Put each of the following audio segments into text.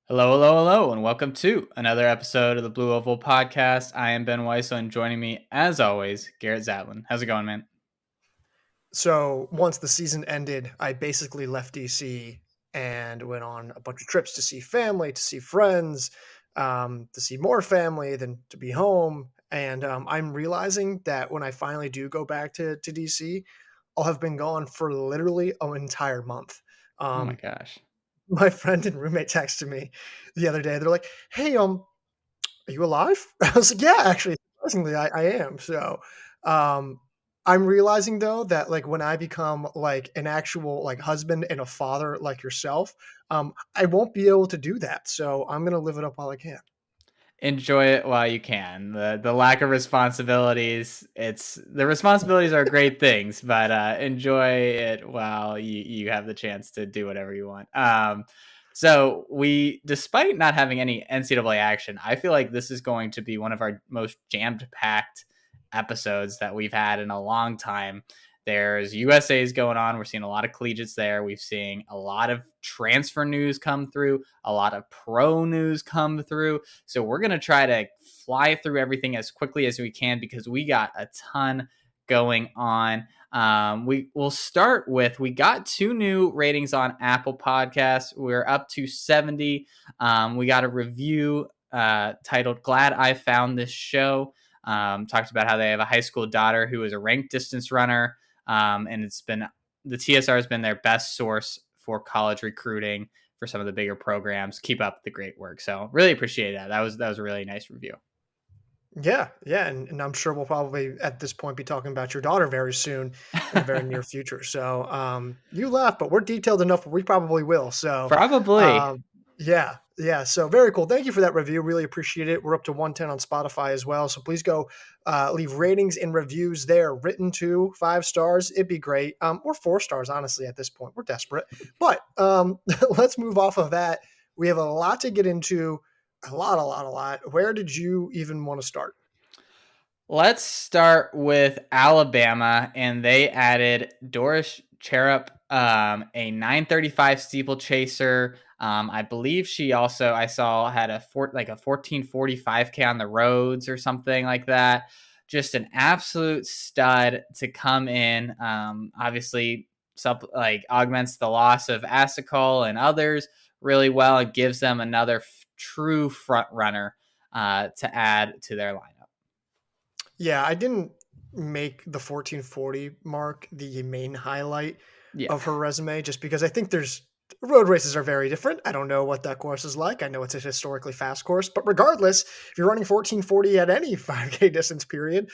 Hello, hello, hello, and welcome to another episode of the Blue Oval Podcast. I am Ben Weissel, and joining me, as always, Garrett Zatlin. How's it going, man? So once the season ended, I basically left DC and went on a bunch of trips to see family, to see friends, to see more family, than to be home. And I'm realizing that when I finally do go back to DC, I'll have been gone for literally an entire month. Oh my Um, gosh. my friend and roommate texted me the other day. They're like, "Hey, are you alive?" I was like, "Yeah, actually, surprisingly, I am." So, um, I'm realizing though that like when I become like an actual like husband and a father like yourself, I won't be able to do that. So I'm gonna live it up while I can. Enjoy it while you can. The lack of responsibilities, it's the responsibilities are great things, but enjoy it while you have the chance to do whatever you want. So we, despite not having any NCAA action, I feel like this is going to be one of our most jammed packed episodes that we've had in a long time. There's USA's going on. We're seeing a lot of collegiates there. We've seen a lot of transfer news come through, a lot of pro news come through. So we're going to try to fly through everything as quickly as we can because we got a ton going on. We will start with, we got 2 new ratings on Apple Podcasts. We're up to 70. We got a review titled "Glad I Found This Show." Talked about how they have a high school daughter who is a ranked distance runner, and it's been the TSR has been their best source for college recruiting for some of the bigger programs. Keep up the great work. So really appreciate that. That was a really nice review. Yeah, yeah, and I'm sure we'll probably at this point be talking about your daughter very soon in the very near future. So you laugh, but we're detailed enough where we probably will. So Probably. yeah, yeah. So very cool. Thank you for that review. Really appreciate it. We're up to 110 on Spotify as well. So please go leave ratings and reviews there. Written to 5 stars. It'd be great. Or 4 stars, honestly, at this point. We're desperate. But let's move off of that. We have a lot to get into. A lot. Where did you even want to start? Let's start with Alabama, and they added Doris Cherop, a 935 steeplechaser. I believe she also, I saw, had a 1445K on the roads or something like that. Just an absolute stud to come in. Obviously, augments the loss of Asicol and others really well, and gives them another true front runner to add to their lineup. Yeah, I didn't make the 1440 mark the main highlight Yeah. of her resume just because I think there's road races are very different. I don't know what that course is like. I know it's a historically fast course, but regardless, if you're running 1440 at any 5K distance period,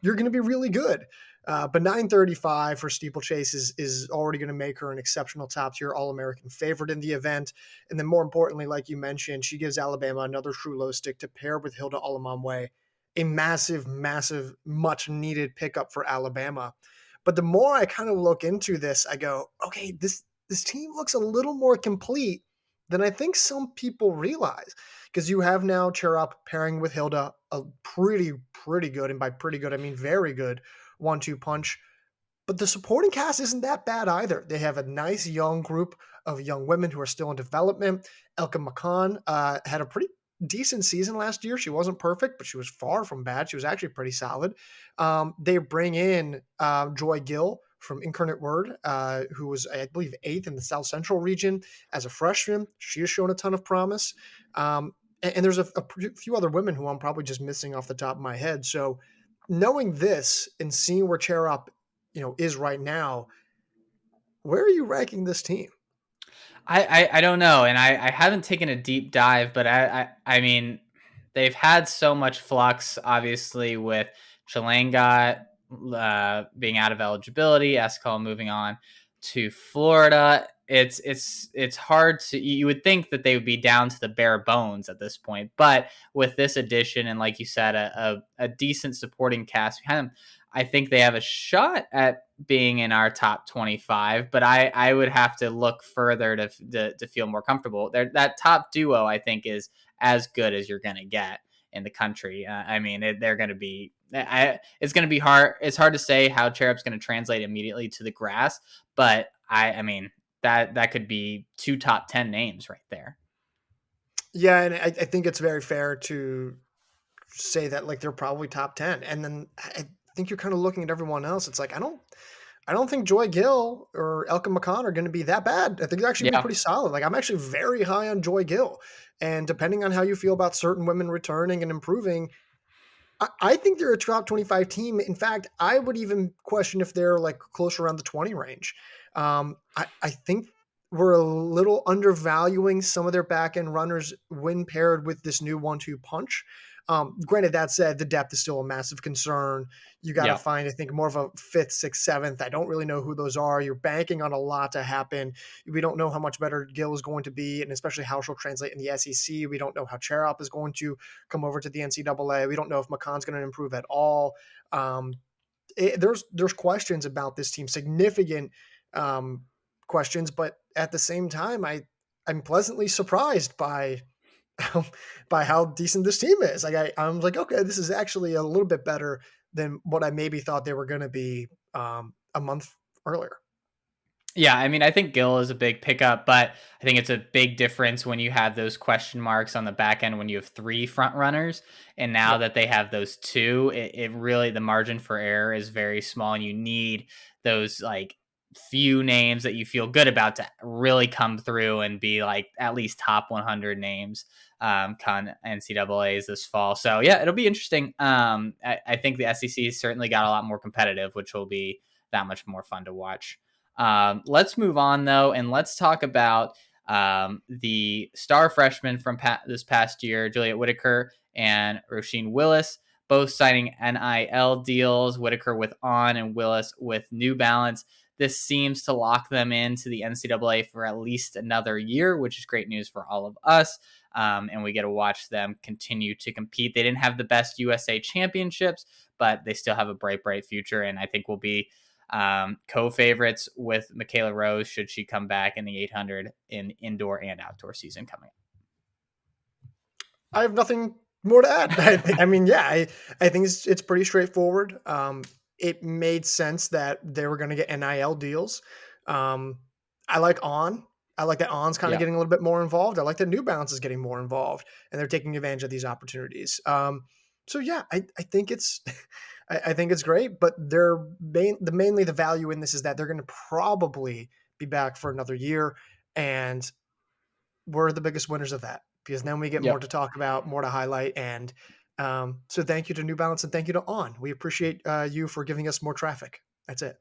you're going to be really good. But 935 for steeplechase is already going to make her an exceptional top tier All American favorite in the event. And then, more importantly, like you mentioned, she gives Alabama another true low stick to pair with Hilda Alamamwe, a massive, much needed pickup for Alabama. But the more I kind of look into this, I go, okay, this team looks a little more complete than I think some people realize. Because you have now Cherop pairing with Hilda, a pretty good, and by pretty good I mean very good 1-2 punch. But the supporting cast isn't that bad either. They have a nice young group of young women who are still in development. Ericka Mackinnon had a pretty decent season last year. She wasn't perfect, but she was far from bad. She was actually pretty solid. They bring in Joy Gill from Incarnate Word, who was, I believe, eighth in the South Central region as a freshman. She has shown a ton of promise. And there's a few other women who I'm probably just missing off the top of my head. So knowing this and seeing where Cherop is right now, where are you ranking this team? I don't know, and I haven't taken a deep dive, but I mean, they've had so much flux, obviously, with Chalanga being out of eligibility, Escol moving on to Florida. It's hard to, you would think that they would be down to the bare bones at this point, but with this addition and, like you said, a decent supporting cast behind them, I think they have a shot at being in our top 25, but I would have to look further to feel more comfortable. That top duo, I think, is as good as you're going to get in the country. I mean, they're going to be. It's going to be hard. It's hard to say how Cherop's going to translate immediately to the grass, but I mean that could be 2 top 10 names right there. Yeah, and I think it's very fair to say that like they're probably top 10. And then I think you're kind of looking at everyone else. It's like I don't think Joy Gill or Elkin McCon are going to be that bad. I think they're actually going to be Yeah. pretty solid. Like I'm actually very high on Joy Gill. And depending on how you feel about certain women returning and improving, I think they're a top 25 team. In fact, I would even question if they're like closer around the 20 range. I think we're a little undervaluing some of their back end runners when paired with this new 1-2 punch. Granted, that said, the depth is still a massive concern. You got to Yeah. find, I think, more of a fifth, sixth, seventh. I don't really know who those are. You're banking on a lot to happen. We don't know how much better Gill is going to be, and especially how she'll translate in the SEC. We don't know how Cherop is going to come over to the NCAA. We don't know if McConn's going to improve at all. There's questions about this team, significant questions, but at the same time, I'm pleasantly surprised by by how decent this team is. Like I'm like, okay, this is actually a little bit better than what I maybe thought they were going to be a month earlier. Yeah, I mean, I think Gill is a big pickup, but I think it's a big difference when you have those question marks on the back end when you have three front runners. And now Yep. that they have those two, it really, the margin for error is very small. And you need those like few names that you feel good about to really come through and be like at least top 100 names con NCAAs this fall. So yeah, it'll be interesting. I think the SEC certainly got a lot more competitive, which will be that much more fun to watch. Let's move on though, and let's talk about the star freshmen from this past year, Juliette Whittaker and Roisin Willis, both signing NIL deals. Whittaker with On and Willis with New Balance. This seems to lock them into the NCAA for at least another year, which is great news for all of us. And we get to watch them continue to compete. They didn't have the best USA championships, but they still have a bright, bright future. And I think will be co-favorites with Michaela Rose should she come back in the 800 in indoor and outdoor season coming I have nothing more to add. up. I mean, yeah, I think it's pretty straightforward. It made sense that they were going to get NIL deals. I like On. I like that On's kind of Yeah. getting a little bit more involved. I like that New Balance is getting more involved, and they're taking advantage of these opportunities. So yeah, I think it's I think it's great. But mainly the value in this is that they're going to probably be back for another year, and we're the biggest winners of that because then we get more Yep. to talk about, more to highlight. And so thank you to New Balance and thank you to On. We appreciate you for giving us more traffic. That's it.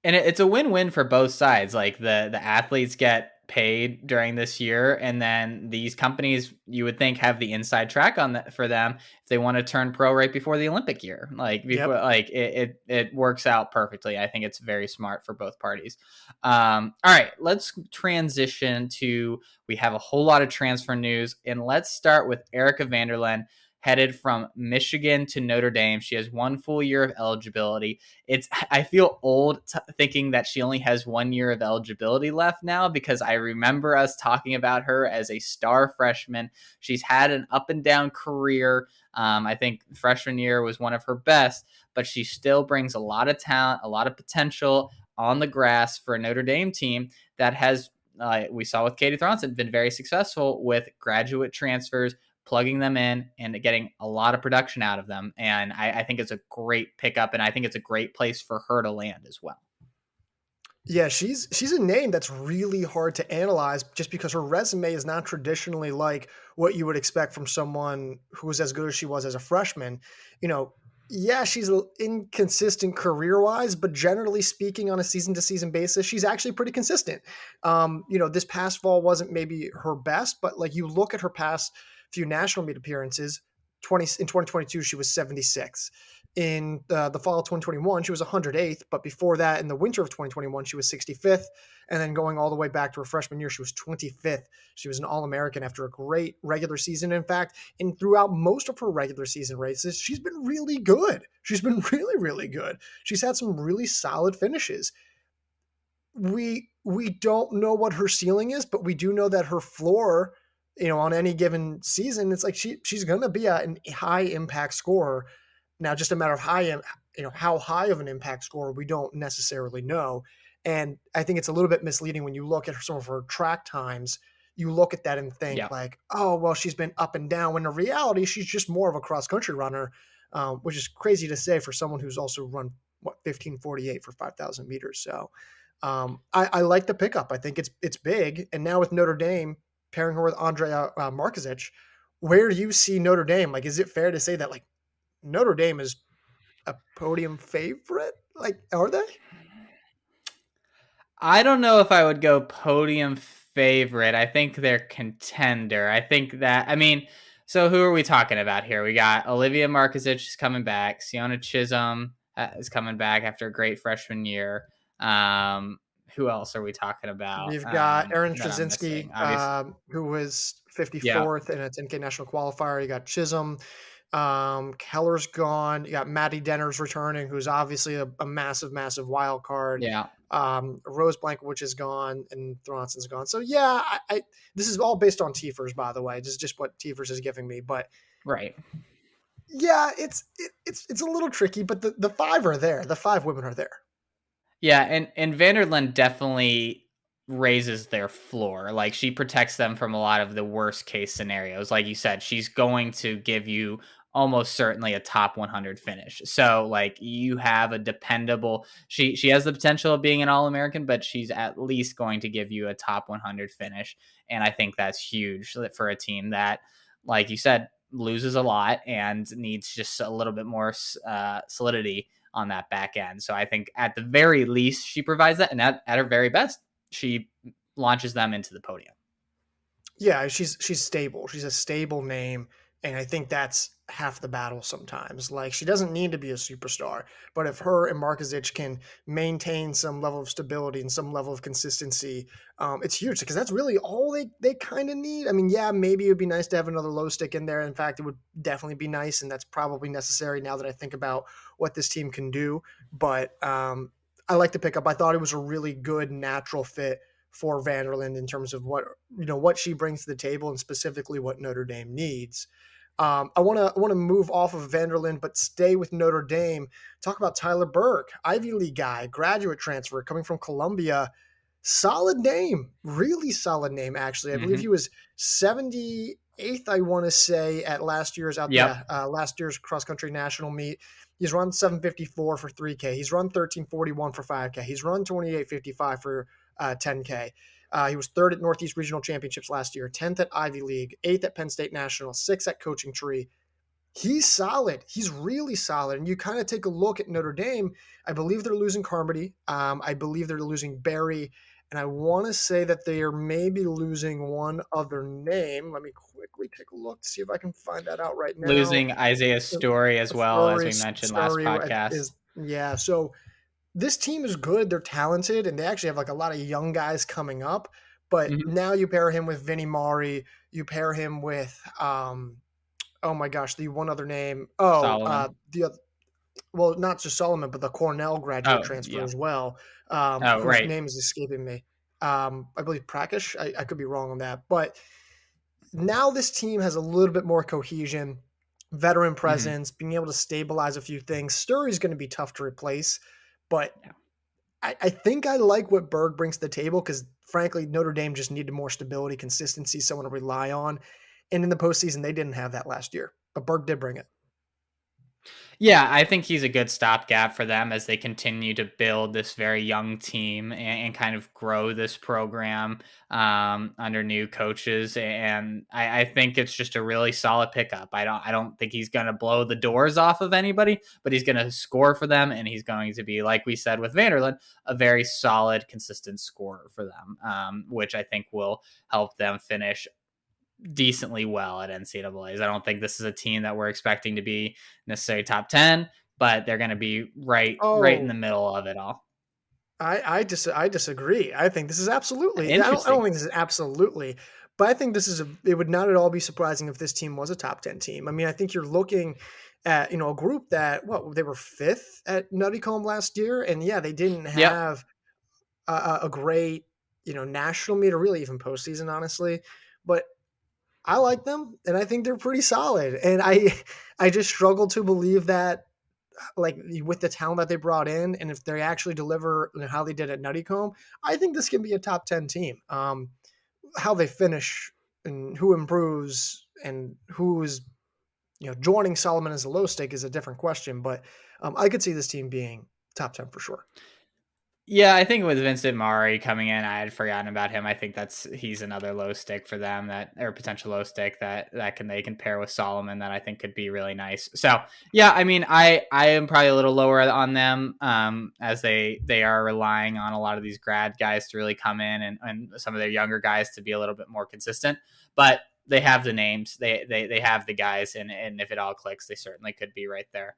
And it's a win-win for both sides. Like the athletes get paid during this year, and then these companies you would think have the inside track on that for them if they want to turn pro right before the Olympic year. Like before, Yep. like it works out perfectly. I think it's very smart for both parties. All right, let's transition to we have a whole lot of transfer news, and let's start with Ericka VanderLende headed from Michigan to Notre Dame. She has 1 full year of eligibility. I feel old thinking that she only has 1 year of eligibility left now because I remember us talking about her as a star freshman. She's had an up and down career. I think freshman year was one of her best, but she still brings a lot of talent, a lot of potential on the grass for a Notre Dame team that has, we saw with Katie Thronson, been very successful with graduate transfers, plugging them in and getting a lot of production out of them. And I think it's a great pickup, and I think it's a great place for her to land as well. Yeah, she's a name that's really hard to analyze just because her resume is not traditionally like what you would expect from someone who was as good as she was as a freshman. You know, yeah, she's inconsistent career-wise, but generally speaking, on a season-to-season basis, she's actually pretty consistent. This past fall wasn't maybe her best, but like you look at her past few national meet appearances, 2022 she was 76. In the fall of 2021, she was 108th, but before that, in the winter of 2021, she was 65th. And then going all the way back to her freshman year, she was 25th. She was an All American after a great regular season. In fact, and throughout most of her regular season races, she's been really good. She's been really, really good. She's had some really solid finishes. We don't know what her ceiling is, but we do know that her floor, on any given season, it's like she's going to be a high impact scorer. Now, just a matter of how high of an impact score we don't necessarily know. And I think it's a little bit misleading when you look at some of her track times. you look at that and think Yeah. like, oh, well, she's been up and down. When in reality, she's just more of a cross country runner, which is crazy to say for someone who's also run 15:48 for 5,000 meters. So I like the pickup. I think it's big. And now with Notre Dame pairing her with Andrea Markovic, where do you see Notre Dame? Like, is it fair to say that like Notre Dame is a podium favorite? Like, are they? I don't know if I would go podium favorite. I think they're contender. I think that, I mean, so who are we talking about here? We got Olivia Markovic is coming back. Sienna Chisholm is coming back after a great freshman year. Um, who else are we talking about We've got Erin that I'm Straczynski, missing? Obviously, who was yeah, 54th in a 10K national qualifier. You got Chisholm. Keller's gone. You got Maddie Denner's returning, who's obviously a massive, massive wild card. yeah, Rose Blankowicz is gone, and Thronson's gone. So yeah, this is all based on Tiefers, by the way. This is just what Tiefers is giving me. But right. yeah, it's a little tricky. But the five are there. The five women are there. Yeah, and VanderLende definitely raises their floor. Like she protects them from a lot of the worst case scenarios. Like you said, she's going to give you almost certainly a top 100 finish. So like you have a dependable she has the potential of being an all-American, but she's at least going to give you a top 100 finish. And I think that's huge for a team that, like you said, loses a lot and needs just a little bit more solidity on that back end. So I think at the very least, she provides that. And at her very best, she launches them into the podium. Yeah, she's stable. She's a stable name, and I think that's half the battle sometimes. Like she doesn't need to be a superstar, but if her and Markovic can maintain some level of stability and some level of consistency, it's huge because that's really all they kind of need. I mean, yeah, maybe it would be nice to have another low stick in there. In fact, it would definitely be nice, and that's probably necessary now that I think about what this team can do. But I like the pickup. I thought it was a really good natural fit for VanderLende in terms of what she brings to the table and specifically what Notre Dame needs. I want to move off of VanderLende, but stay with Notre Dame. Talk about Tyler Berg, Ivy League guy, graduate transfer coming from Columbia. Solid name, really solid name. Actually, I believe Mm-hmm. he was 78th. I want to say at Yep. last year's cross country national meet. He's run 754 for 3K. He's run 1341 for 5K. He's run 2855 for 10K. He was third at Northeast Regional Championships last year, 10th at Ivy League, 8th at Penn State National, 6th at Coaching Tree. He's solid. He's really solid. And you kind of take a look at Notre Dame. I believe they're losing Carmody. I believe they're losing Barry. And I want to say that they are maybe losing one other name. Let me quickly take a look to see if I can find that out right now. Losing Isaiah's story as well, as Rory, we mentioned last sorry, podcast. is yeah. So this team is good. They're talented, and they actually have like a lot of young guys coming up. But Mm-hmm. now you pair him with Vinnie Mari. You pair him with oh my gosh, the one other name. Oh, Solomon. the other, well, not just Solomon, but the Cornell graduate Oh, transfer yeah. as well, Oh, whose right. name is escaping me. I believe Prakash. I could be wrong on that, but now this team has a little bit more cohesion, veteran Mm-hmm. presence, being able to stabilize a few things. Sturry's going to be tough to replace, but Yeah. I think I like what Berg brings to the table because, frankly, Notre Dame just needed more stability, consistency, someone to rely on. And in the postseason, they didn't have that last year, but Berg did bring it. Yeah, I think he's a good stopgap for them as they continue to build this very young team and kind of grow this program under new coaches. And I think it's just a really solid pickup. I don't think he's going to blow the doors off of anybody, but he's going to score for them, and he's going to be, like we said with VanderLende, a very solid, consistent scorer for them, which I think will help them finish decently well at NCAA's. I don't think this is a team that we're expecting to be necessarily top 10, but they're going to be right in the Oh, middle of it all. I disagree. I think this is absolutely. I don't Interesting. think this is absolutely, but I think this is it would not at all be surprising if this team was a top 10 team. I mean, I think you're looking at a group that they were fifth at Nuttycombe last year, and yeah, they didn't Yep. have a great national meet or really even postseason, honestly, but I like them, and I think they're pretty solid. And I just struggle to believe that, like with the talent that they brought in, and if they actually deliver how they did at Nuttycombe, I think this can be a top 10 team. how they finish and who improves and who's joining Solomon as a low stake is a different question. But I could see this team being top 10 for sure. Yeah, I think with Vincent Mari coming in, I had forgotten about him. I think he's another low stick for them, that or potential low stick that they can pair with Solomon, that I think could be really nice. So yeah, I mean, I am probably a little lower on them, as they are relying on a lot of these grad guys to really come in, and some of their younger guys to be a little bit more consistent. But they have the names, they have the guys, and if it all clicks, they certainly could be right there.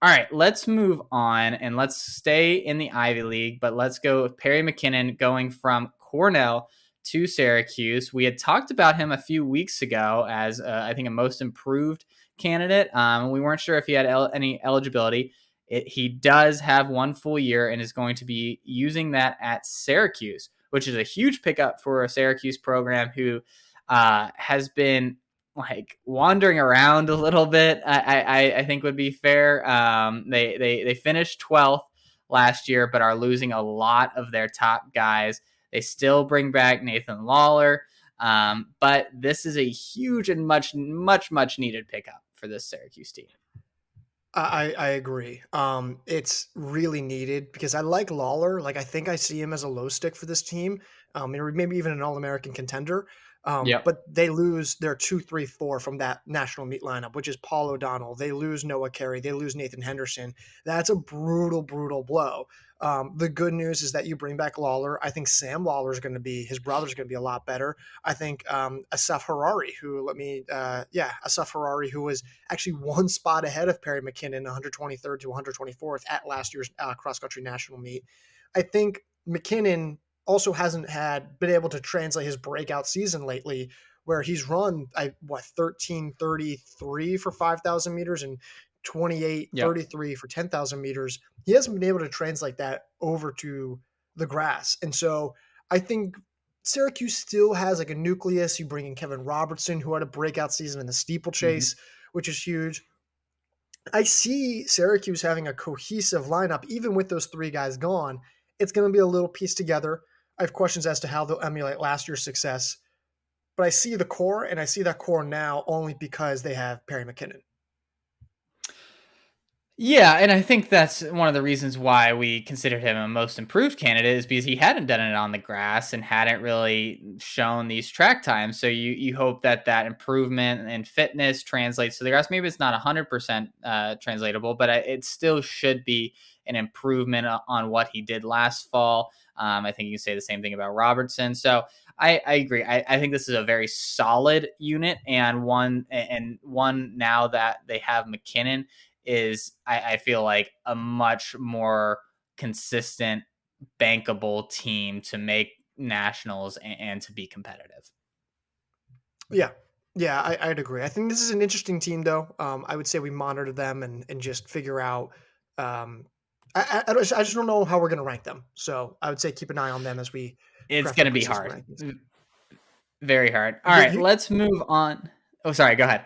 All right, let's move on and let's stay in the Ivy League, but let's go with Perry Mackinnon going from Cornell to Syracuse. We had talked about him a few weeks ago as, I think, a most improved candidate. We weren't sure if he had any eligibility. He does have 1 full year and is going to be using that at Syracuse, which is a huge pickup for a Syracuse program who has been like wandering around a little bit. I think would be fair. They finished 12th last year, but are losing a lot of their top guys. They still bring back Nathan Lawler, but this is a huge and much needed pickup for this Syracuse team. I agree. It's really needed because I like Lawler. Like I think I see him as a low stick for this team. Maybe even an All-American contender. Yep. But they lose their 2, 3, 4 from that national meet lineup, which is Paul O'Donnell. They lose Noah Carey. They lose Nathan Henderson. That's a brutal, brutal blow. The good news is that you bring back Lawler. I think Sam Lawler is going to be, his brother's going to be a lot better. I think Asaf Harari, Asaf Harari, who was actually 1 spot ahead of Perry Mackinnon, 123rd to 124th at last year's cross country national meet. I think Mackinnon also hasn't been able to translate his breakout season lately, where he's run 13:33 for 5,000 meters and 28:33 Yep. for 10,000 meters. He hasn't been able to translate that over to the grass, and so I think Syracuse still has like a nucleus. You bring in Kevin Robertson, who had a breakout season in the Mm-hmm. steeplechase, which is huge. I see Syracuse having a cohesive lineup, even with those 3 guys gone. It's going to be a little pieced together. I have questions as to how they'll emulate last year's success, but I see the core, and I see that core now only because they have Perry Mackinnon. Yeah, and I think that's one of the reasons why we considered him a most improved candidate, is because he hadn't done it on the grass and hadn't really shown these track times. So you hope that improvement and fitness translates to the grass. Maybe it's not 100% translatable, but it still should be an improvement on what he did last fall. I think you can say the same thing about Robertson. So I agree. I think this is a very solid unit, and one now that they have Mackinnon is, I feel like, a much more consistent, bankable team to make nationals and to be competitive. Yeah. Yeah, I'd agree. I think this is an interesting team, though. I would say we monitor them and just figure out. Um, I just don't know how we're going to rank them. So I would say keep an eye on them as we It's craft going our to be preseason hard. rankings. Very hard. All Yeah, right, let's move on. Oh, sorry, go ahead.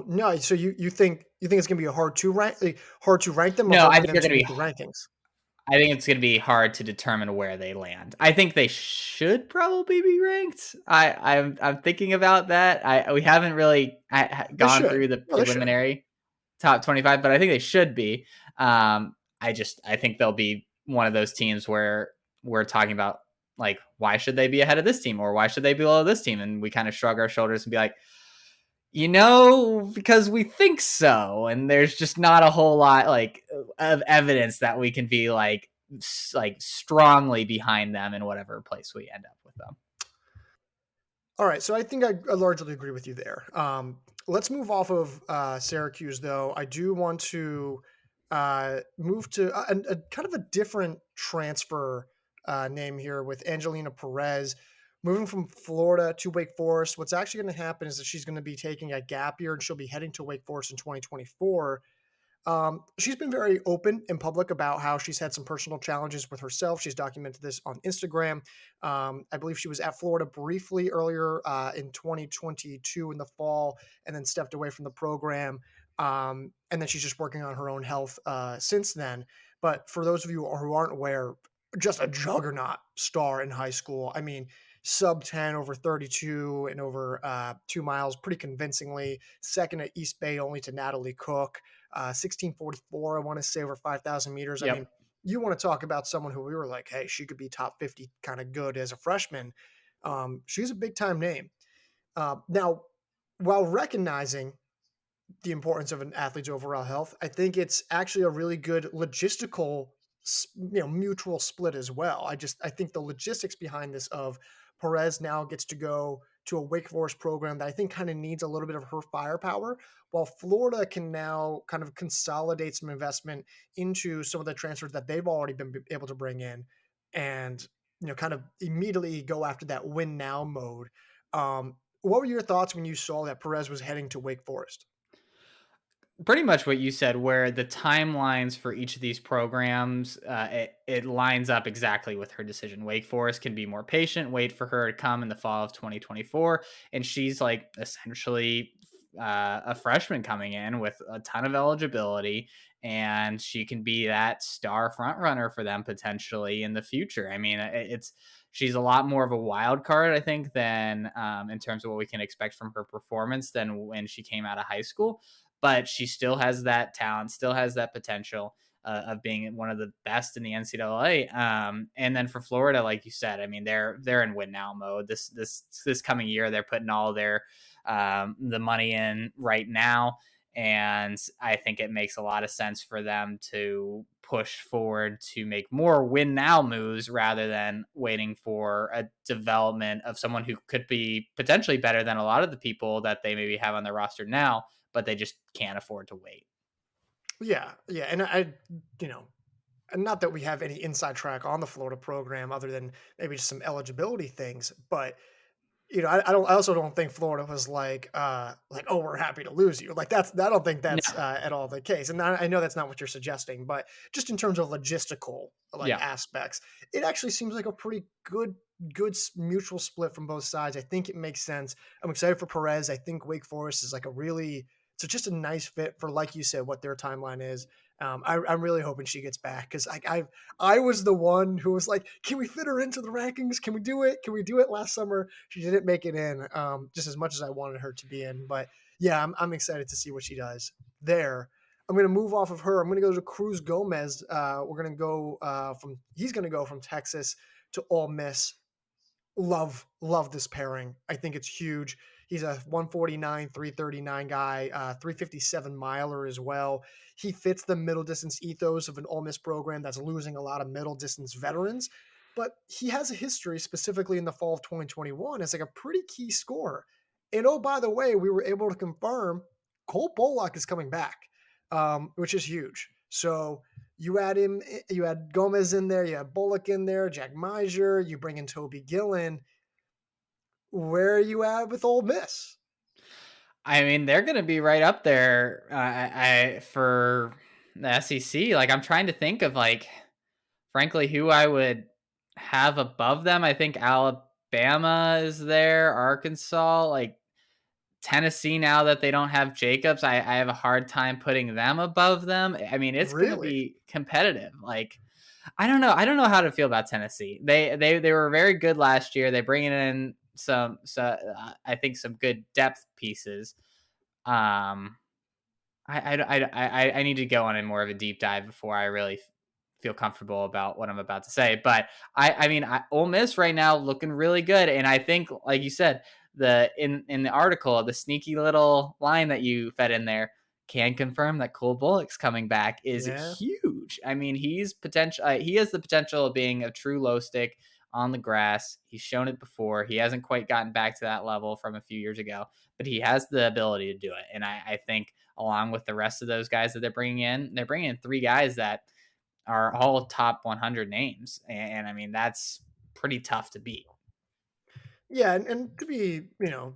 no. So you think it's going to be hard to rank them, or No, hard I for think them they're to going to make be the rankings? I think it's going to be hard to determine where they land. I think they should probably be ranked. I'm thinking about that. We haven't really They gone should. through the No, they should. preliminary top 25, but I think they should be. I think they'll be one of those teams where we're talking about, like, why should they be ahead of this team, or why should they be below this team, and we kind of shrug our shoulders and be like, because we think so, and there's just not a whole lot like of evidence that we can be like strongly behind them in whatever place we end up with them. All right, so I think I largely agree with you there. Let's move off of Syracuse, though. I do want to move to a kind of a different transfer name here with Angelina Perez. Moving from Florida to Wake Forest, what's actually going to happen is that she's going to be taking a gap year and she'll be heading to Wake Forest in 2024. She's been very open and public about how she's had some personal challenges with herself. She's documented this on Instagram. I believe she was at Florida briefly earlier in 2022 in the fall, and then stepped away from the program. And then she's just working on her own health since then. But for those of you who aren't aware, just a juggernaut star in high school. I mean, sub 10 over 32 and over 2 miles pretty convincingly. Second at East Bay only to Natalie Cook. 16:44, I want to say, over 5,000 meters. I mean, Yep. you want to talk about someone who we were like, hey, she could be top 50 kind of good as a freshman. She's a big time name. Now, while recognizing the importance of an athlete's overall health, I think it's actually a really good logistical, mutual split as well. I think the logistics behind this of Perez now gets to go to a Wake Forest program that I think kind of needs a little bit of her firepower, while Florida can now kind of consolidate some investment into some of the transfers that they've already been able to bring in, and kind of immediately go after that win now mode. What were your thoughts when you saw that Perez was heading to Wake Forest? Pretty much what you said, where the timelines for each of these programs, it lines up exactly with her decision. Wake Forest can be more patient, wait for her to come in the fall of 2024, and she's like essentially a freshman coming in with a ton of eligibility, and she can be that star front runner for them potentially in the future. I mean, it's she's a lot more of a wild card, I think, than in terms of what we can expect from her performance than when she came out of high school, but she still has that talent, still has that potential of being one of the best in the NCAA. And then for Florida, like you said, I mean they're in win now mode. This coming year, they're putting all their the money in right now, and I think it makes a lot of sense for them to push forward to make more win now moves rather than waiting for a development of someone who could be potentially better than a lot of the people that they maybe have on their roster now, but they just can't afford to wait. Yeah, yeah, and you know, and not that we have any inside track on the Florida program other than maybe just some eligibility things, but I don't. I also don't think Florida was like, oh, we're happy to lose you. Like I don't think No. that's at all the case. And I know that's not what you're suggesting, but just in terms of logistical like Yeah. aspects, it actually seems like a pretty good mutual split from both sides. I think it makes sense. I'm excited for Perez. I think Wake Forest is like a really so just a nice fit for, like you said, what their timeline is. I'm really hoping she gets back because I was the one who was like, can we fit her into the rankings? Can we do it? Can we do it last summer? She didn't make it in, just as much as I wanted her to be in. But yeah, I'm excited to see what she does there. I'm going to move off of her. I'm going to go to Cruz Gomez. We're going to go he's going to go from Texas to Ole Miss. Love this pairing. I think it's huge. He's a 149, 339 guy, 357 miler as well. He fits the middle distance ethos of an Ole Miss program that's losing a lot of middle distance veterans, but he has a history specifically in the fall of 2021 as like a pretty key scorer. And oh, by the way, we were able to confirm Cole Bullock is coming back, which is huge. So you had Gomez in there, you had Bullock in there, Jack Meiser, you bring in Toby Gillen. Where are you at with Ole Miss? I mean, they're going to be right up there for the SEC. Like I'm trying to think of like frankly who I would have above them. I think Alabama is there, Arkansas, like Tennessee, now that they don't have Jacobs, I have a hard time putting them above them. I mean, it's going to Really? be competitive. Like, I don't know. I don't know how to feel about Tennessee. They were very good last year. They bring in I think some good depth pieces. Um, I need to go on in more of a deep dive before I really feel comfortable about what I'm about to say. But I mean, Ole Miss right now looking really good, and I think, like you said, in the article, the sneaky little line that you fed in there can confirm that Cole Bullock's coming back is Yeah. huge. I mean, he's potential. He has the potential of being a true low stick on the grass. He's shown it before. He hasn't quite gotten back to that level from a few years ago, but he has the ability to do it. And I think along with the rest of those guys that they're bringing in three guys that are all top 100 names. And I mean, that's pretty tough to beat. Yeah, and to be,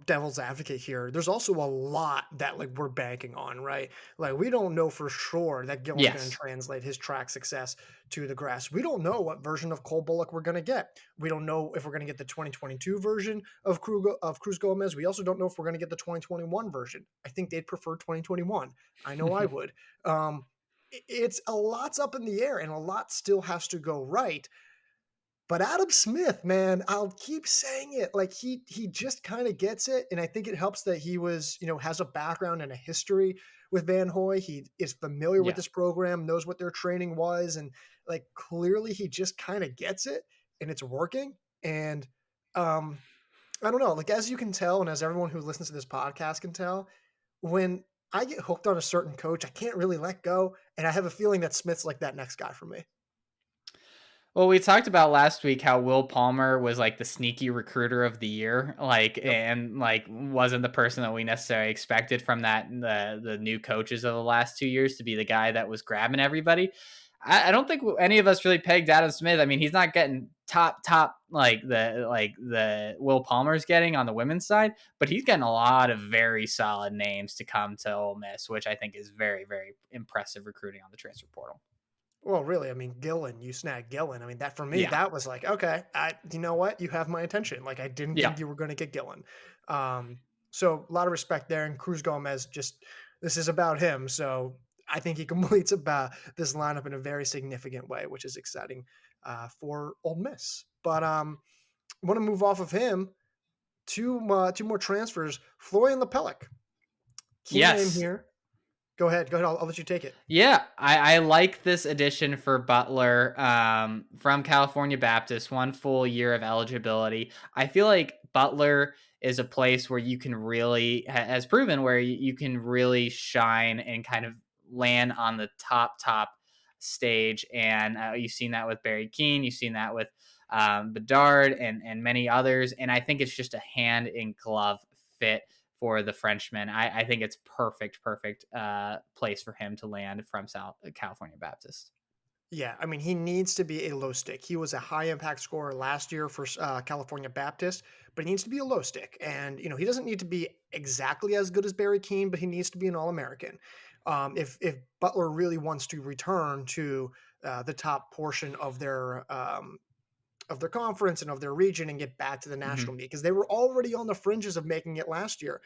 devil's advocate here, there's also a lot that like we're banking on, right? Like we don't know for sure that Gillen's going to Yes. translate his track success to the grass. We don't know what version of Cole Bullock we're going to get. We don't know if we're going to get the 2022 version of Cruz Gomez. We also don't know if we're going to get the 2021 version. I think they'd prefer 2021. I know I would. It's a lot's up in the air, and a lot still has to go right. But Adam Smith, man, I'll keep saying it. Like he just kind of gets it, and I think it helps that he was, has a background and a history with Van Hoy. He is familiar with Yeah. this program, knows what their training was, and like clearly he just kind of gets it, and it's working. And um, I don't know, like as you can tell, and as everyone who listens to this podcast can tell, when I get hooked on a certain coach, I can't really let go, and I have a feeling that Smith's like that next guy for me. Well, we talked about last week how Will Palmer was like the sneaky recruiter of the year, like Yep. and like wasn't the person that we necessarily expected from the new coaches of the last 2 years to be the guy that was grabbing everybody. I don't think any of us really pegged Adam Smith. I mean, he's not getting top like the Will Palmer's getting on the women's side, but he's getting a lot of very solid names to come to Ole Miss, which I think is very very impressive recruiting on the transfer portal. Well, really, I mean, Gillen, you snagged Gillen. I mean, that for me, Yeah, that was like, okay, you know what? You have my attention. Like, I didn't yeah. think you were going to get Gillen. Um, so a lot of respect there. And Cruz Gomez, just this is about him. So I think he completes about this lineup in a very significant way, which is exciting for Ole Miss. But I want to move off of him. Two more transfers. Florian Pallec. Key name Yes. here. Go ahead. Go ahead. I'll let you take it. Yeah, I like this addition for Butler from California Baptist, 1 full year of eligibility. I feel like Butler is a place where you can really, has proven, where you can really shine and kind of land on the top stage. And you've seen that with Barry Keene, you've seen that with Bedard and many others. And I think it's just a hand in glove fit for the Frenchman. I think it's perfect place for him to land from South California Baptist. Yeah, I mean, he needs to be a low stick. He was a high impact scorer last year for California Baptist, but he needs to be a low stick. And, he doesn't need to be exactly as good as Barry Keene, but he needs to be an All American. If Butler really wants to return to the top portion of their conference and of their region and get back to the national Hmm. meet, because they were already on the fringes of making it last year,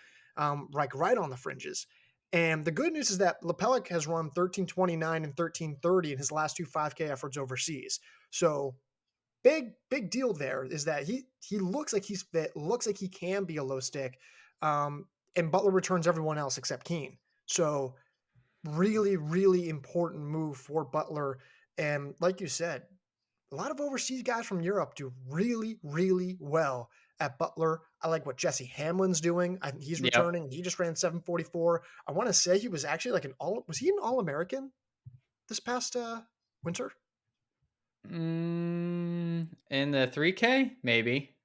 like right on the fringes. And the good news is that Pallec has run 13:29 and 13:30 in his last two 5K efforts overseas. So big deal there is that he looks like he's fit, looks like he can be a low stick, and Butler returns everyone else except Keene. So really important move for Butler. And like you said, a lot of overseas guys from Europe do really well at Butler. I like what Jesse Hamlin's doing. I think he's Yep. returning. He just ran 7:44. I want to say he was actually like was he an All American this past winter? In the 3K, maybe.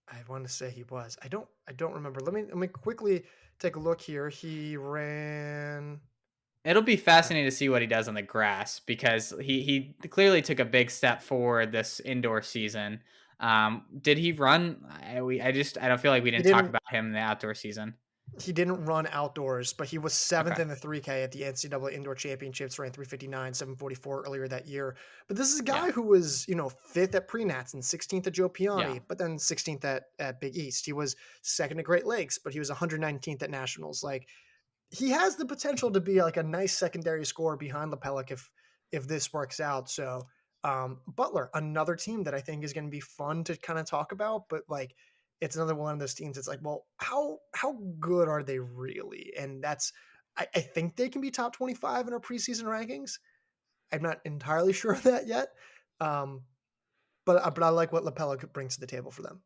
I want to say he was. I don't remember. Let me quickly take a look here. He ran. It'll be fascinating to see what he does on the grass because he clearly took a big step forward this indoor season. Did he run? I don't feel like we He didn't talk didn't about him in the outdoor season. he didn't run outdoors, but he was seventh Okay. in the 3K at the NCAA Indoor Championships, ran 3:59, 7:44 earlier that year. But this is a Yeah. guy who was, fifth at Pre-Nats and 16th at Joe Yeah. Piani, but then 16th at Big East. He was second at Great Lakes, but he was 119th at Nationals. Like he has the potential to be like a nice secondary scorer behind Lepelec if this works out. So Butler, another team that I think is going to be fun to kind of talk about, but like it's another one of those teams. It's like, well, how good are they really? And that's I think they can be top 25 in our preseason rankings. I'm not entirely sure of that yet, um, but I like what Lepelec brings to the table for them.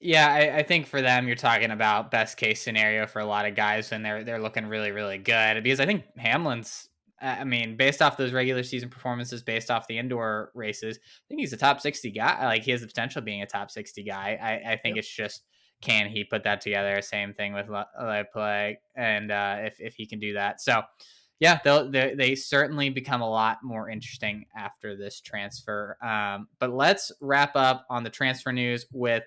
Yeah, I think for them, you're talking about best case scenario for a lot of guys, and they're looking really good because I think Hamlin's. I mean, based off those regular season performances, based off the indoor races, I think he's a top 60 guy. Like he has the potential of being a top 60 guy. I think Yep. it's just can he put that together? Same thing with play, and if he can do that, so yeah, they certainly become a lot more interesting after this transfer. But let's wrap up on the transfer news with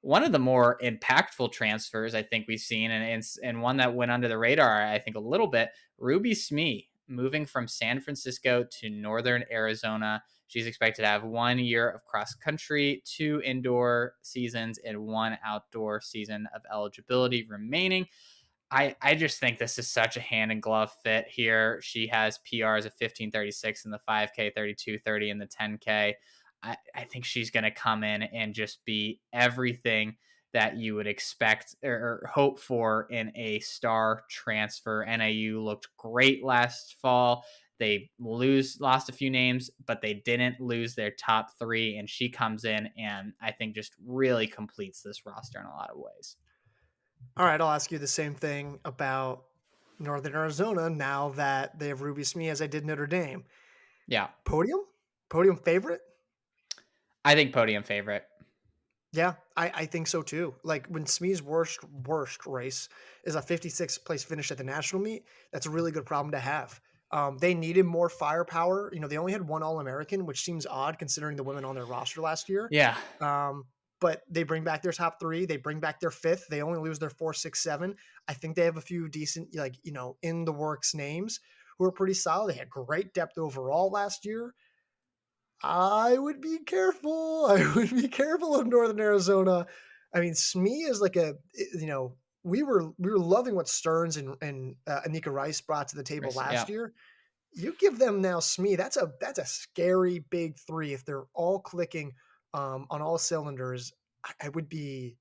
one of the more impactful transfers I think we've seen, and one that went under the radar, I think, a little bit. Ruby Smee moving from San Francisco to Northern Arizona. She's expected to have 1 year of cross country, 2 indoor seasons, and 1 outdoor season of eligibility remaining. I just think this is such a hand and glove fit here. She has PRs of 15:36 in the 5K, 32:30 in the 10K. I think she's going to come in and just be everything that you would expect or hope for in a star transfer. NIU looked great last fall. They lost a few names, but they didn't lose their top three. And she comes in and I think just really completes this roster in a lot of ways. All right, I'll ask you the same thing about Northern Arizona now that they have Ruby Smee as I did Notre Dame. Yeah, Podium? Podium favorite? I think podium favorite. Yeah, I think so too. Like when Smee's worst race is a 56th place finish at the national meet, that's a really good problem to have. They needed more firepower. You know, they only had one All American, which seems odd considering the women on their roster last year. Yeah, Um, but they bring back their top three. They bring back their fifth. They only lose their four, six, seven. I think they have a few decent, like, you know, in the works names who are pretty solid. They had great depth overall last year. I would be careful. I would be careful of Northern Arizona. I mean, Smee is like you know, we were loving what Stearns and Anika Rice brought to the table last yeah. year. You give them now Smee. That's a scary big three. If they're all clicking on all cylinders, I would be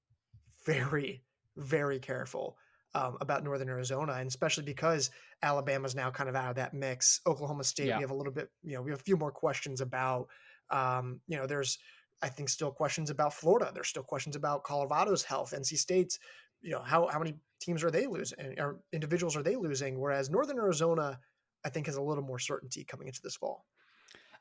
very, very careful about Northern Arizona, and especially because Alabama's now kind of out of that mix. Oklahoma State, we Yeah. have a little bit, you know, we have a few more questions about. You know, there's, I think, still questions about Florida. There's still questions about Colorado's health. NC State's, you know, how many teams are they losing, or individuals are they losing? Whereas Northern Arizona, I think, has a little more certainty coming into this fall.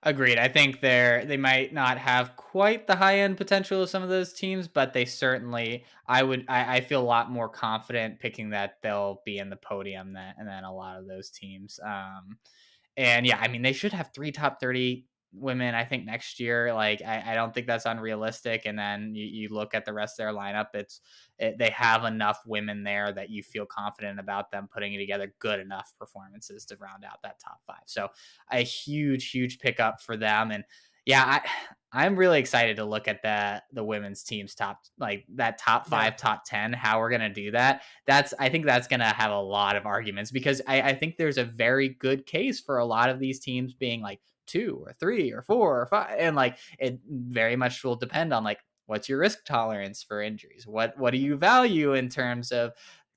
Agreed. I think they might not have quite the high end potential of some of those teams, but they certainly I feel a lot more confident picking that they'll be in the podium than a lot of those teams. And yeah, I mean, they should have three top 30 women, I think, next year. Like, I don't think that's unrealistic. And then you look at the rest of their lineup, they have enough women there that you feel confident about them putting together good enough performances to round out that top five. So a huge pickup for them. And yeah, I'm really excited to look at the women's team's top, like that top Yeah, five, top 10, how we're going to do that. I think that's going to have a lot of arguments because I think there's a very good case for a lot of these teams being like 2 or 3 or 4 or 5. And like, it very much will depend on like, what's your risk tolerance for injuries? What do you value in terms of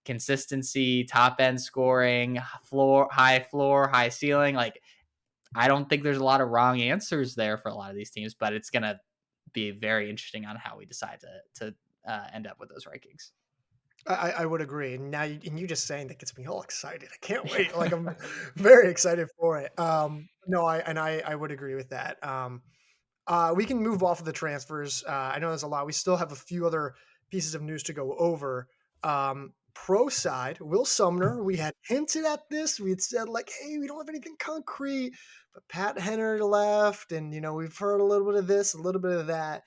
consistency, top end scoring, high floor, high ceiling? Like, I don't think there's a lot of wrong answers there for a lot of these teams, but it's going to be very interesting on how we decide to end up with those rankings. I would agree. And now, and you just saying that gets me all excited. I can't wait. Yeah. Like I'm very excited for it. No, I would agree with that. We can move off of the transfers. I know there's a lot. We still have a few other pieces of news to go over. Pro side, Will Sumner. We had hinted at this. We had said like, hey, we don't have anything concrete, but Pat Henner left, and you know we've heard a little bit of this, a little bit of that.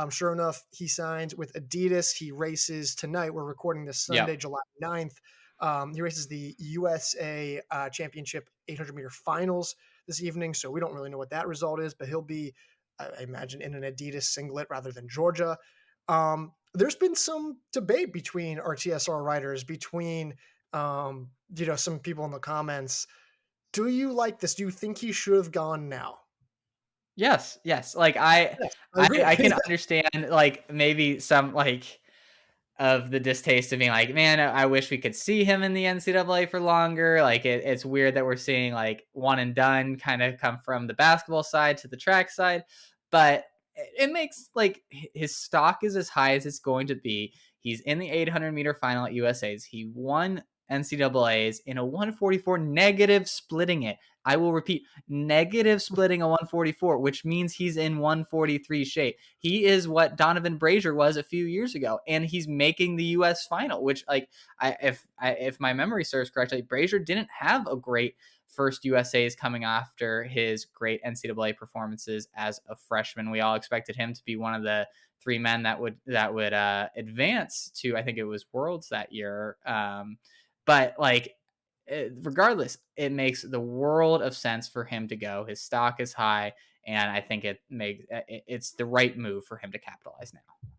Sure enough, he signs with Adidas. He races tonight. We're recording this Sunday, Yep. July 9th. He races the USA Championship 800-meter finals this evening, so we don't really know what that result is, but he'll be, I imagine, in an Adidas singlet rather than Georgia. There's been some debate between our TSR writers, between you know, some people in the comments. Do you like this? Do you think he should have gone now? Yes. Like Yes, I agree. I can understand like maybe some like of the distaste of being like, man, I wish we could see him in the NCAA for longer. Like it's weird that we're seeing like one and done kind of come from the basketball side to the track side, but it makes like his stock is as high as it's going to be. He's in the 800-meter final at USA's. He won NCAA's in a 144 negative splitting it. I will repeat, negative splitting a 144, which means he's in 143 shape. He is what Donovan Brazier was a few years ago, and he's making the U.S. final. Which, like, if my memory serves correctly, Brazier didn't have a great first USA's coming after his great NCAA performances as a freshman. We all expected him to be one of the three men that would advance to, I think it was Worlds that year. But like, regardless, it makes the world of sense for him to go. His stock is high, and I think it's the right move for him to capitalize now.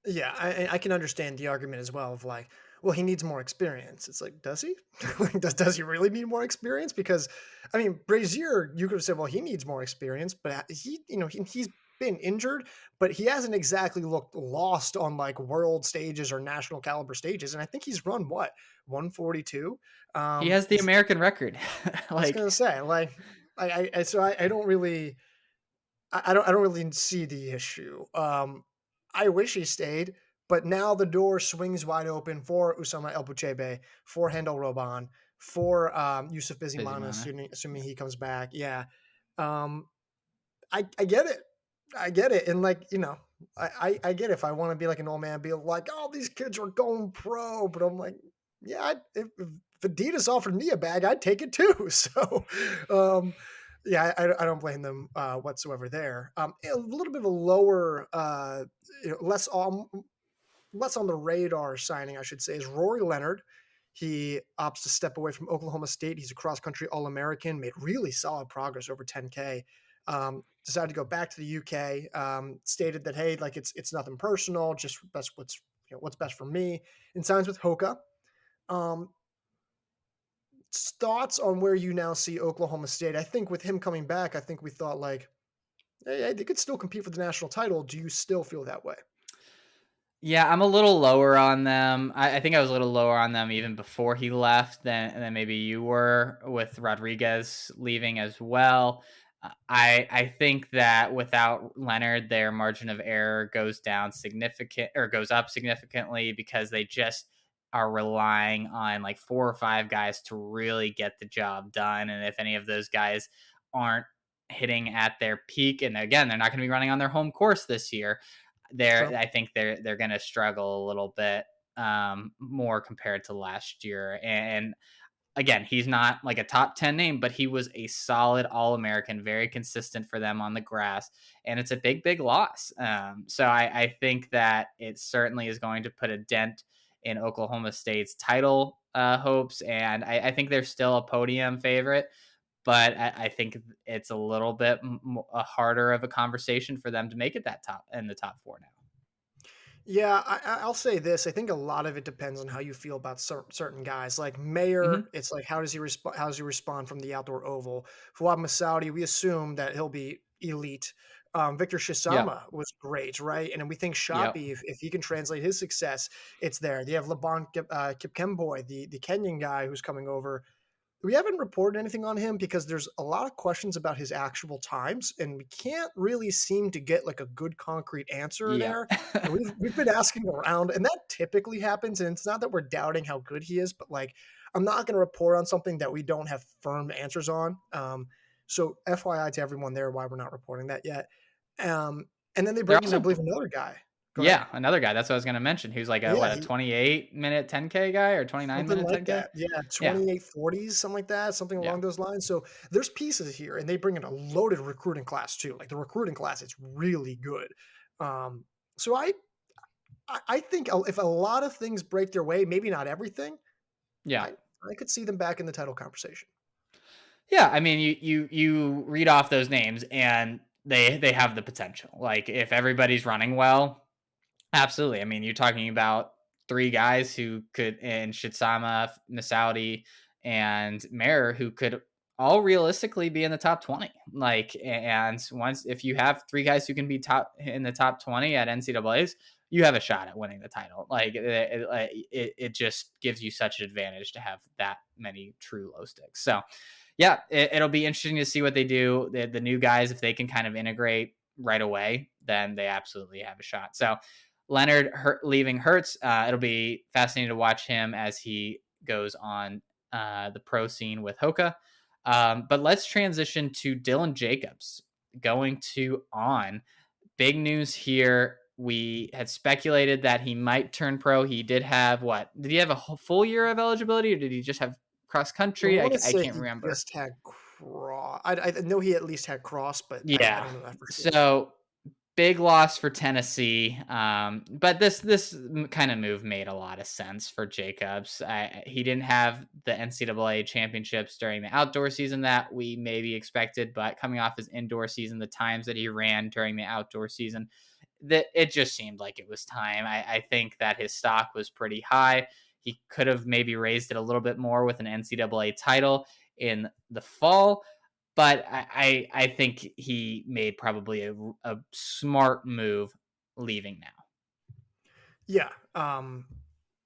Yeah, I can understand the argument as well of like, well, he needs more experience. It's like, does he? Like, does he really need more experience? Because, I mean, Brazier, you could have said, well, he needs more experience, but he's been injured, but he hasn't exactly looked lost on like world stages or national caliber stages. And I think he's run what 142. He has the American record. I was gonna Like, say like I don't really I don't really see the issue. I wish he stayed, but now the door swings wide open for Usama El Buchebe, for Hendel Roban, for Yusuf busy Bizimana, mana. assuming he comes back. Yeah, um, I get it. I get it. And like, I get it. If I want to be like an old man, be like, oh, these kids are going pro. But I'm like, yeah, if Adidas offered me a bag, I'd take it too. So, um, yeah, I don't blame them whatsoever there. A little bit of a lower, less on the radar signing, I should say, is Rory Leonard. He opts to step away from Oklahoma State. He's a cross country All American, made really solid progress over 10K. Decided to go back to the UK. Stated that hey, like it's nothing personal, just that's what's best for me. And signs with HOKA. Um, Thoughts on where you now see Oklahoma State? I think with him coming back, I think we thought like, hey, they could still compete for the national title. Do you still feel that way? Yeah, I'm a little lower on them. I think I was a little lower on them even before he left than maybe you were with Rodriguez leaving as well. I think that without Leonard, their margin of error goes up significantly because they just are relying on like 4 or 5 guys to really get the job done. And if any of those guys aren't hitting at their peak, and again, they're not going to be running on their home course this year, True. I think they're going to struggle a little bit more compared to last year. And again, he's not like a top 10 name, but he was a solid All American, very consistent for them on the grass. And it's a big loss. So I think that it certainly is going to put a dent in Oklahoma State's title hopes. And I think they're still a podium favorite, but I think it's a little bit harder of a conversation for them to make it that top in the top four now. Yeah, I'll say this. I think a lot of it depends on how you feel about certain guys. Like Hmm. Mayer, it's like how does he respond? How does he respond from the outdoor oval? Fawad Masaudi, we assume that he'll be elite. Victor Yeah. Shisama was great, right? And then we think Yep. Shoppy, if he can translate his success, it's there. You have Laban Kipkemboy, the Kenyan guy who's coming over. We haven't reported anything on him because there's a lot of questions about his actual times, and we can't really seem to get like a good concrete answer Yep. there. And we've been asking around, and that typically happens. And it's not that we're doubting how good he is, but like I'm not going to report on something that we don't have firm answers on. So FYI to everyone there, why we're not reporting that yet. And then they They're bring in, I also believe, another guy. Go ahead. Yeah, another guy. That's what I was gonna mention. Who's like Yeah, a 28-minute 10K guy or 29 something minute like 10K? that. Yeah, Yeah, 2840s, something like that, something yeah. along those lines. So there's pieces here, and they bring in a loaded recruiting class too. Like the recruiting class, it's really good. Um, so I think if a lot of things break their way, maybe not everything, Yeah. I I could see them back in the title conversation. Yeah, I mean, you read off those names and they have the potential. Like if everybody's running well, absolutely. I mean, you're talking about 3 guys who could in Shitsama, Nasaudi, and Mayer who could all realistically be in the top 20. Like, and once if you have 3 guys who can be top in the top 20 at NCAA's, you have a shot at winning the title. Like, it just gives you such an advantage to have that many true low sticks. So, yeah, it'll be interesting to see what they do. The new guys, if they can kind of integrate right away, then they absolutely have a shot. So, Leonard leaving hurts. It'll be fascinating to watch him as he goes on the pro scene with HOKA. But let's transition to Dylan Jacobs going to On. Big news here. We had speculated that he might turn pro. He did have what? Did he have a full year of eligibility or did he just have cross I country? want to I say can't he remember. just had cross. I know he at least had cross, but I Yeah. don't know that for sure. So big loss for Tennessee. But this kind of move made a lot of sense for Jacobs. He didn't have the NCAA championships during the outdoor season that we maybe expected, but coming off his indoor season, the times that he ran during the outdoor season, that it just seemed like it was time. I think that his stock was pretty high. He could have maybe raised it a little bit more with an NCAA title in the fall. but I think he made probably a smart move leaving now. Yeah,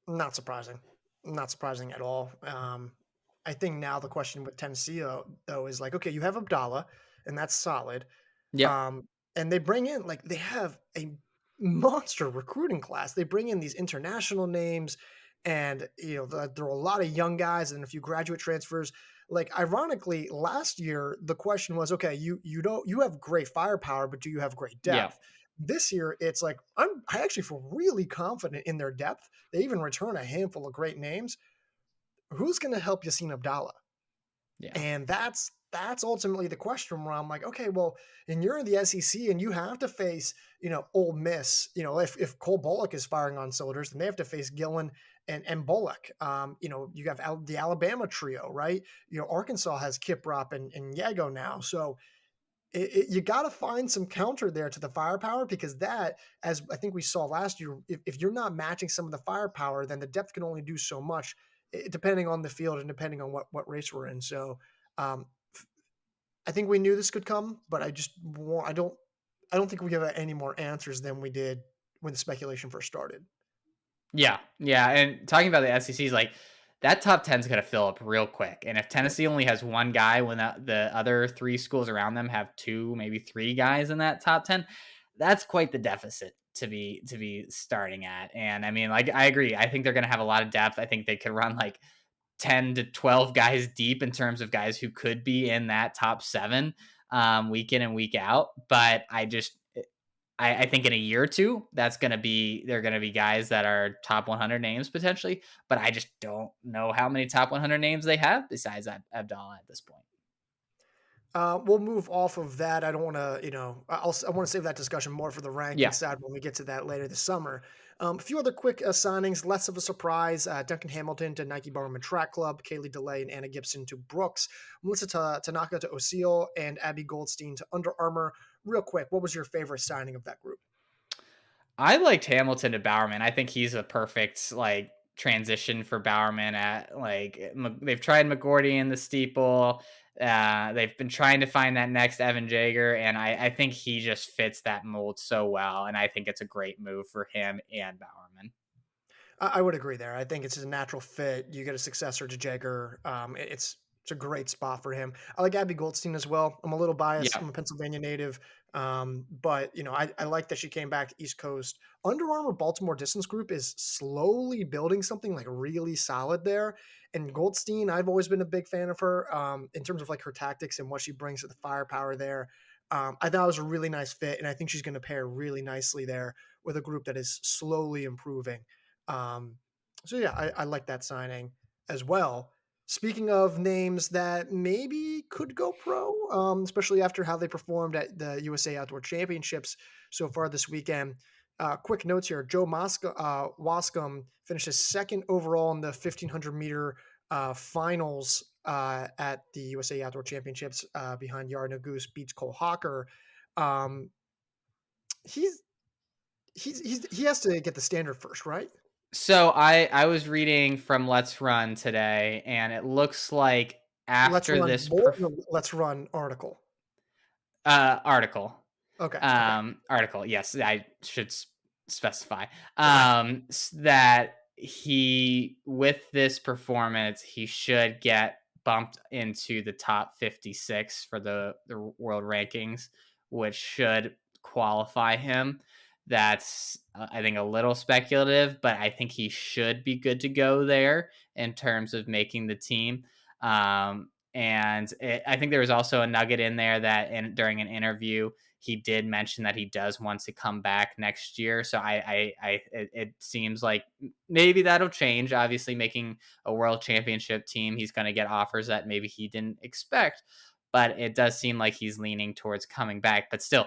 not surprising. Not surprising at all. I think now the question with Tennessee though is like, okay, you have Abdallah, and that's solid. Yep. Um, and they bring in like they have a monster recruiting class. They bring in these international names, and there are a lot of young guys and a few graduate transfers. Like ironically, last year the question was, okay, you have great firepower, but do you have great Yeah. depth? This year, it's like I actually feel really confident in their depth. They even return a handful of great names. Who's going to help Yassine Abdallah? Yeah. And that's ultimately the question where I'm like, okay, well, and you're in the SEC and you have to face, Ole Miss. If Cole Bullock is firing on cylinders, then they have to face Gillen and Bullock. You have the Alabama trio, right? Arkansas has Kiprop and Yago now. So you got to find some counter there to the firepower, because that, as I think we saw last year, if you're not matching some of the firepower, then the depth can only do so much, depending on the field and depending on what race we're in. So um, I think we knew this could come, but I don't think we have any more answers than we did when the speculation first started. Yeah, yeah, and talking about the SECs, like that top 10 is going to fill up real quick. And if Yep. Tennessee only has one guy, when the other three schools around them have two, maybe three guys in that top 10, that's quite the deficit to be starting at. And I mean, like I agree. I think they're going to have a lot of depth. I think they could run like 10 to 12 guys deep in terms of guys who could be in that top seven week in and week out. But I think in a year or two, they're gonna be guys that are top 100 names potentially, but I just don't know how many top 100 names they have besides Abdallah at this point. We'll move off of that. I don't want to, I want to save that discussion more for the ranking Yeah, side when we get to that later this summer. A few other quick signings, less of a surprise. Duncan Hamilton to Nike Barman Track Club, Kaylee DeLay and Anna Gibson to Brooks, Melissa Tanaka to Osceola, and Abby Goldstein to Under Armour. Real quick, what was your favorite signing of that group? I liked Hamilton to Bowerman. I think he's a perfect like transition for Bowerman. At like they've tried McGordy in the steeple. They've been trying to find that next Evan Jager, and I think he just fits that mold so well. And I think it's a great move for him and Bowerman. I would agree there. I think it's a natural fit. You get a successor to Jagger. It's a great spot for him. I like Abby Goldstein as well. I'm a little biased. Yeah. I'm a Pennsylvania native, but I like that she came back to East Coast. Under Armour Baltimore Distance Group is slowly building something like really solid there. And Goldstein, I've always been a big fan of her in terms of like her tactics and what she brings to the firepower there. I thought it was a really nice fit, and I think she's going to pair really nicely there with a group that is slowly improving. Um, so yeah, I like that signing as well. Speaking of names that maybe could go pro, especially after how they performed at the USA Outdoor Championships so far this weekend. Quick notes here: Wascom finishes second overall in the 1500 meter finals at the USA Outdoor Championships behind Yarno Goose beats Cole Hawker. Um, he's he has to get the standard first, right? So I was reading from Let's Run today, and it looks like Let's after run this board. Let's run article. article, Okay. Okay. article, yes, I should specify Okay. that he with this performance he should get bumped into the top 56 for the world rankings, which should qualify him. That's I think a little speculative, but I think he should be good to go there in terms of making the team. I think there was also a nugget in there that during an interview he did mention that he does want to come back next year. So it seems like maybe that'll change. Obviously, making a world championship team, he's going to get offers that maybe he didn't expect. But it does seem like he's leaning towards coming back. But still,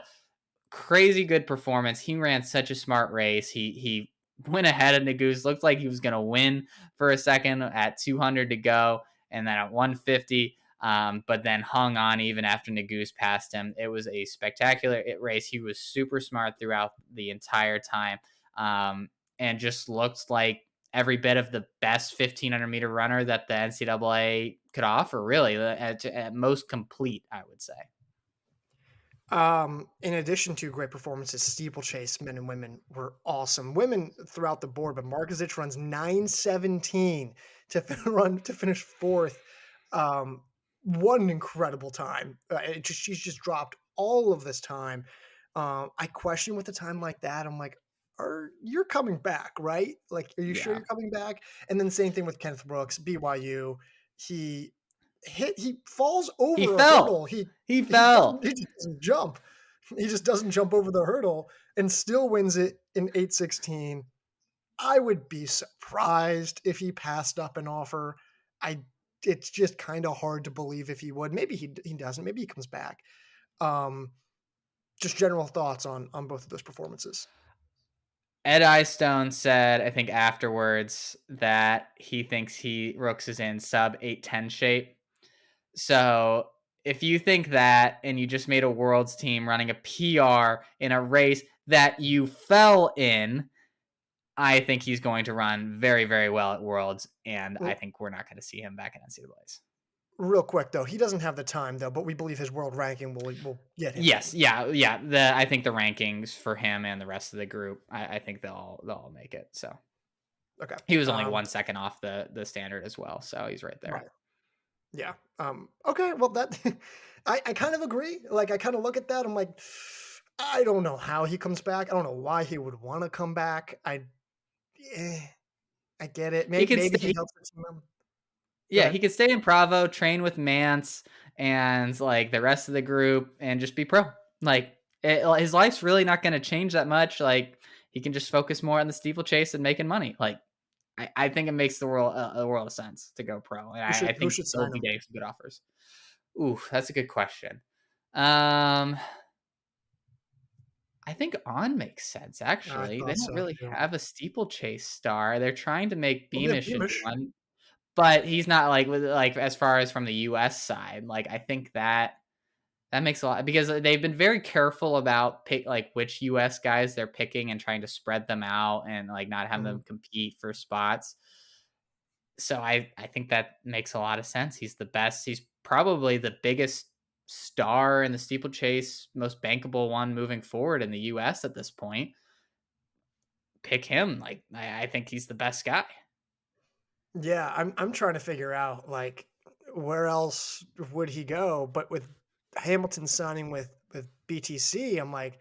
crazy good performance. He ran such a smart race. He went ahead of Naguse. Looked like he was going to win for a second at 200 to go, and then at 150. But then hung on even after Naguse passed him. It was a spectacular race. He was super smart throughout the entire time, and just looked like every bit of the best 1500-meter runner that the NCAA could offer, really, at most complete, I would say. In addition to great performances, steeplechase men and women were awesome. Women throughout the board, but Markovic runs 9:17 to finish fourth. Um, what an incredible time! She's just dropped all of this time. I question with a time like that. I'm like, are you're coming back, right? Like, are you sure Yeah. you're coming back? And then same thing with Kenneth Brooks, BYU. He he falls He over a hurdle. fell. He fell. He just doesn't jump. He just doesn't jump over the hurdle and still wins it in 8:16. I would be surprised if he passed up an offer. I it's just kind of hard to believe if he would. Maybe he doesn't. Maybe he comes back. Um, just general thoughts on both of those performances. Ed Eyestone said, I think afterwards, that he thinks Rooks is in sub 8:10 shape. So if you think that and you just made a world's team running a PR in a race that you fell in, I think he's going to run very, very well at Worlds, and I think we're not going to see him back in NCAAs. Real quick though, he doesn't have the time though, but we believe his world ranking will get him. Yes, in. yeah. I think the rankings for him and the rest of the group, I think they'll all make it. So Okay. he was only 1 second off the standard as well, so he's right there. Right. Yeah. Okay. Well, that I kind of agree. Like, I kind of look at that. I'm like, I don't know how he comes back. I don't know why he would want to come back. I get it. He can Maybe he stay. helps the team. Go Yeah, he ahead. could stay in Bravo, train with Mance and like the rest of the group, and just be pro. Like his life's really not going to change that much. Like he can just focus more on the steeplechase and making money. Like I think it makes the world a world of sense to go pro, and I Who think should he'll sign be him? getting some good offers. Ooh, that's a good question. I think On makes sense, I actually. They thought don't so really too. have a steeplechase star. They're trying to make Well, they have Beamish into Beamish. one, but he's not like as far as from the US side. Like I think that makes a lot, because they've been very careful about which US guys they're picking and trying to spread them out and like not have Mhm. them compete for spots. So I think that makes a lot of sense. He's the best. He's probably the biggest star in the steeplechase, most bankable one moving forward in the US at this point. Pick him. Like I think he's the best guy. Yeah, I'm trying to figure out like where else would he go, but with Hamilton signing with BTC, I'm like,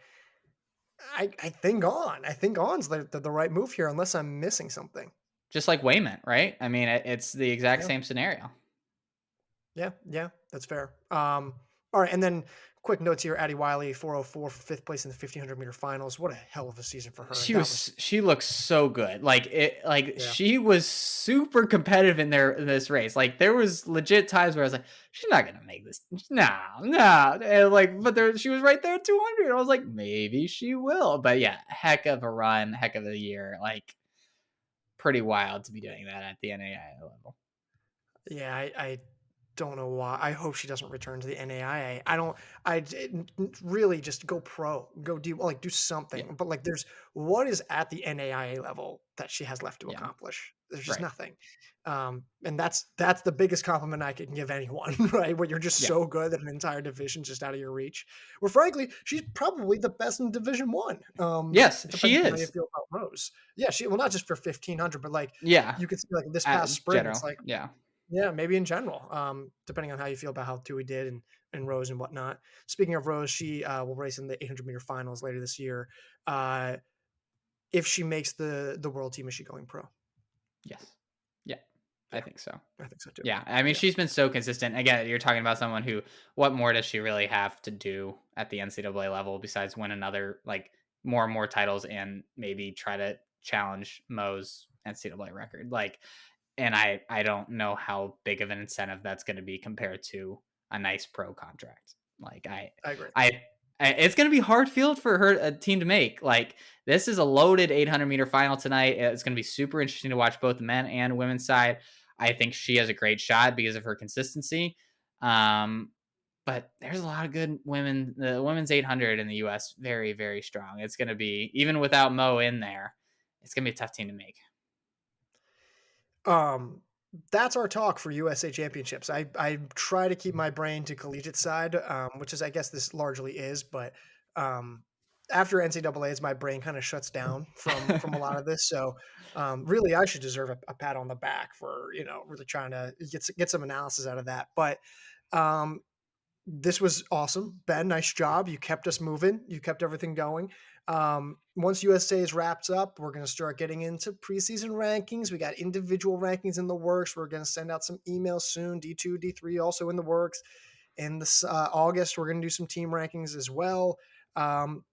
I think on. I think on's the right move here, unless I'm missing something. Just like Wayman, right? I mean, it's the exact Yeah, same scenario. yeah, that's fair. All right, and then quick notes here: Addie Wiley, 404 for fifth place in the 1500-meter finals. What a hell of a season for her. That was She looks so good. yeah. She was super competitive in this race. Like there was legit times where I was like, she's not gonna make this. No, no. And she was right there at 200. I was like, maybe she will. But yeah, heck of a run, heck of a year. Like pretty wild to be doing that at the NAIA level. Yeah, I don't know why. I hope she doesn't return to the NAIA. I don't. Really just go pro, go do Yeah, something. But like, there's what is at the NAIA level that she has left to yeah, accomplish. There's just right. nothing, and that's the biggest compliment I can give anyone, right? When you're just Yeah, so good that an entire division's just out of your reach. Where frankly, she's probably the best in Division One. yes, she Depending on how you is. feel about Rose. Yeah, she well not just for 1500, but like Yeah, you could see like this past spring, it's general. like Yeah. yeah, maybe in general, depending on how you feel about how Tui did and Rose and whatnot. Speaking of Rose, she will race in the 800-meter finals later this year. Uh, if she makes the world team, is she going pro? Yes. Yeah, I Yeah, think so. I think so too. Yeah, I mean, Yeah, she's been so consistent. Again, you're talking about someone who, what more does she really have to do at the NCAA level besides win another, more and more titles and maybe try to challenge Mo's NCAA record? And I don't know how big of an incentive that's going to be compared to a nice pro contract. Like, I agree. I, it's going to be hard field for her a team to make. Like, this is a loaded 800-meter final tonight. It's going to be super interesting to watch both the men and women's side. I think she has a great shot because of her consistency. But there's a lot of good women. The women's 800 in the U.S. very, very strong. It's going to be, even without Mo in there, it's going to be a tough team to make. Um, that's our talk for USA championships. I try to keep my brain to collegiate side, which is I guess this largely is, but um, after NCAA's, my brain kind of shuts down from a lot of this. So really, I should deserve a pat on the back for really trying to get some analysis out of that. But um, this was awesome, Ben. Nice job. You kept us moving. You kept everything going. Once USA's wraps up, we're going to start getting into preseason rankings. We got individual rankings in the works. We're going to send out some emails soon. D2, D3 also in the works. In this August, we're going to do some team rankings as well.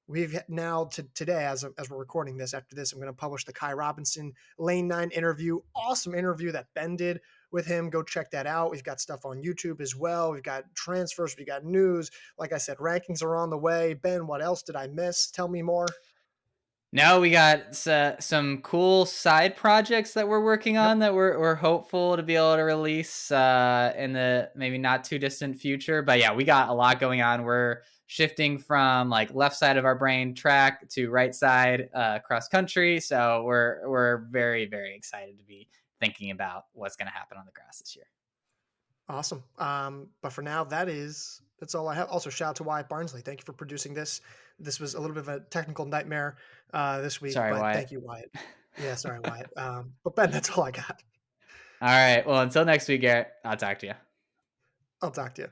We've now today, as we're recording this, after this, I'm going to publish the Kai Robinson Lane 9 interview. Awesome interview that Ben did with him. Go check that out. We've got stuff on YouTube as well. We've got transfers. We got news. Like I said, rankings are on the way. Ben, what else did I miss? Tell me more. No, we got some cool side projects that we're working Yep. on that we're hopeful to be able to release in the maybe not too distant future. But yeah, we got a lot going on. We're shifting from like left side of our brain track to right side cross country. So we're very very excited to be thinking about what's going to happen on the grass this year. Awesome. But for now, that's all I have. Also, shout out to Wyatt Barnsley. Thank you for producing this. This was a little bit of a technical nightmare this week, Sorry, but Wyatt. thank you, Wyatt. Yeah, sorry, Wyatt. But Ben, that's all I got. All right. Well, until next week, Garrett, I'll talk to you. I'll talk to you.